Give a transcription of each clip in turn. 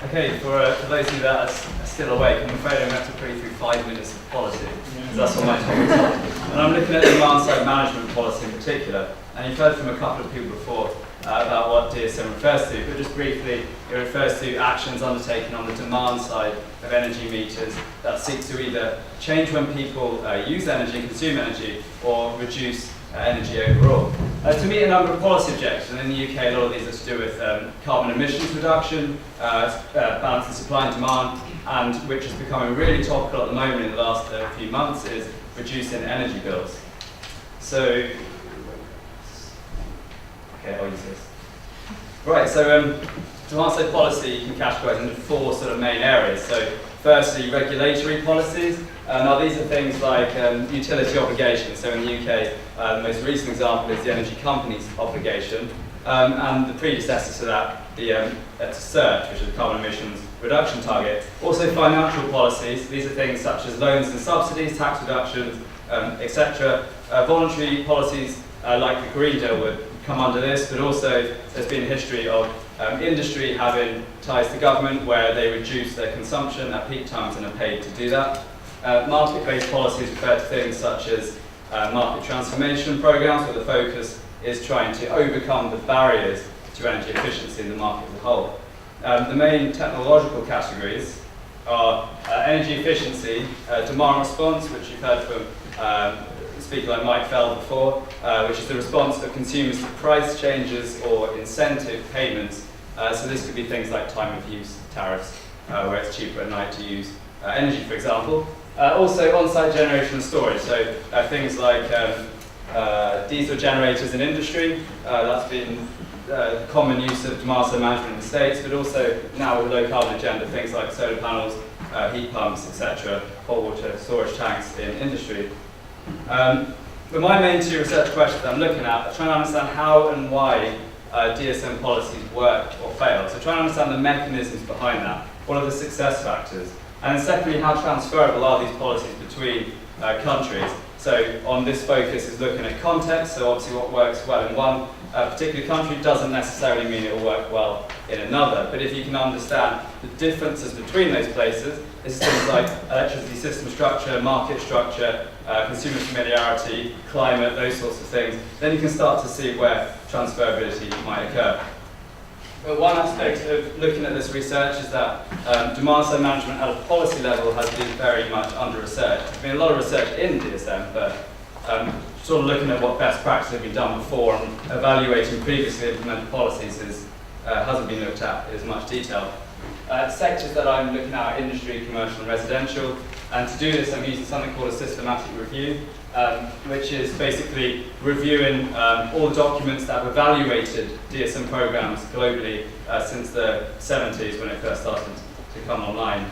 Okay, for those of you that are still awake, I'm afraid I'm going to have to put you through 5 minutes of policy, because that's what my topic is. And I'm looking at demand-side management policy in particular, and you've heard from a couple of people before about what DSM refers to, but just briefly, it refers to actions undertaken on the demand side of energy meters that seek to either change when people use energy, consume energy, or reduce energy overall. To meet a number of policy objectives, and in the UK a lot of these are to do with carbon emissions reduction, balancing supply and demand, and which is becoming really topical at the moment in the last few months, is reducing energy bills. So, okay, I'll use this. Right, so demand-side policy you can categorise into 4 sort of main areas. So, firstly, regulatory policies. Now these are things like utility obligations. So in the UK, the most recent example is the energy company's obligation, and the predecessor to that, the CERT, which is the carbon emissions reduction target. Also financial policies. These are things such as loans and subsidies, tax reductions, etc. Voluntary policies like the Green Deal would come under this, but also there's been a history of industry having ties to government where they reduce their consumption at peak times and are paid to do that. Market-based policies refer to things such as market transformation programs, where the focus is trying to overcome the barriers to energy efficiency in the market as a whole. The main technological categories are energy efficiency, demand response, which you've heard from a speaker like Mike Feld before, which is the response of consumers to price changes or incentive payments. So this could be things like time of use tariffs, where it's cheaper at night to use energy, for example. Also on-site generation and storage, so things like diesel generators in industry, that's been common use of demand-side management in the States, but also now with low carbon agenda, things like solar panels, heat pumps, etc., hot water storage tanks in industry. But my main 2 research questions that I'm looking at are trying to understand how and why DSM policies work or fail. So trying to understand the mechanisms behind that. What are the success factors? And secondly, how transferable are these policies between countries? So on this focus is looking at context, so obviously what works well in one particular country doesn't necessarily mean it will work well in another. But if you can understand the differences between those places, it's things like electricity system structure, market structure, consumer familiarity, climate, those sorts of things, then you can start to see where transferability might occur. But one aspect of looking at this research is that demand-side management at a policy level has been very much under-researched. There's been a lot of research in DSM, but sort of looking at what best practice have been done before and evaluating previously implemented policies hasn't been looked at in as much detail. Sectors that I'm looking at are industry, commercial and residential, and to do this I'm using something called a systematic review, which is basically reviewing all the documents that have evaluated DSM programs globally since the 70s when it first started to come online.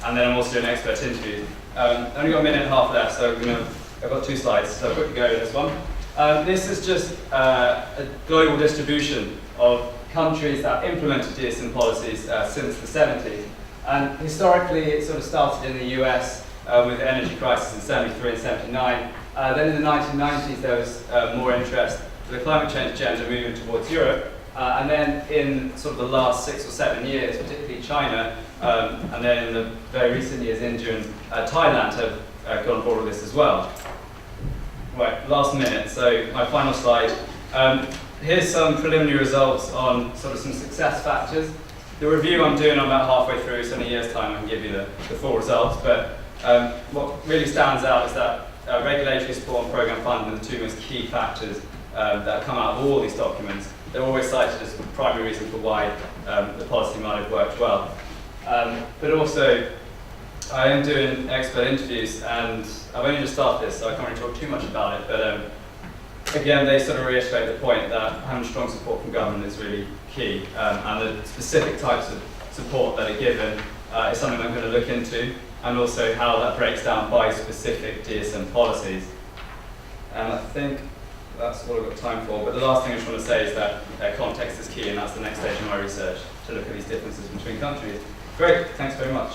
And then I'm also doing expert interviews. I've only got a minute and a half left, so I've got 2 slides, so I'll quickly go with this one. This is just a global distribution of countries that implemented DSM policies since the 70s. And historically, it sort of started in the US with the energy crisis in 73 and 79. Then in the 1990s, there was more interest for the climate change agenda moving towards Europe. And then in sort of the last 6 or 7 years, particularly China, and then in the very recent years, India and Thailand have gone on board with this as well. Right, last minute, so my final slide. Here's some preliminary results on sort of some success factors. The review I'm doing, I'm about halfway through, so in a year's time I can give you the full results, but what really stands out is that regulatory support and programme funding are the 2 most key factors that come out of all these documents. They're always cited as the primary reason for why the policy might have worked well. But also, I am doing expert interviews, and I've only just started this, so I can't really talk too much about it, but again, they sort of reiterate the point that having strong support from government is really key, and the specific types of support that are given is something I'm going to look into, and also how that breaks down by specific DSM policies. And I think that's all I've got time for, but the last thing I just want to say is that context is key, and that's the next stage of my research, to look at these differences between countries. Great, thanks very much.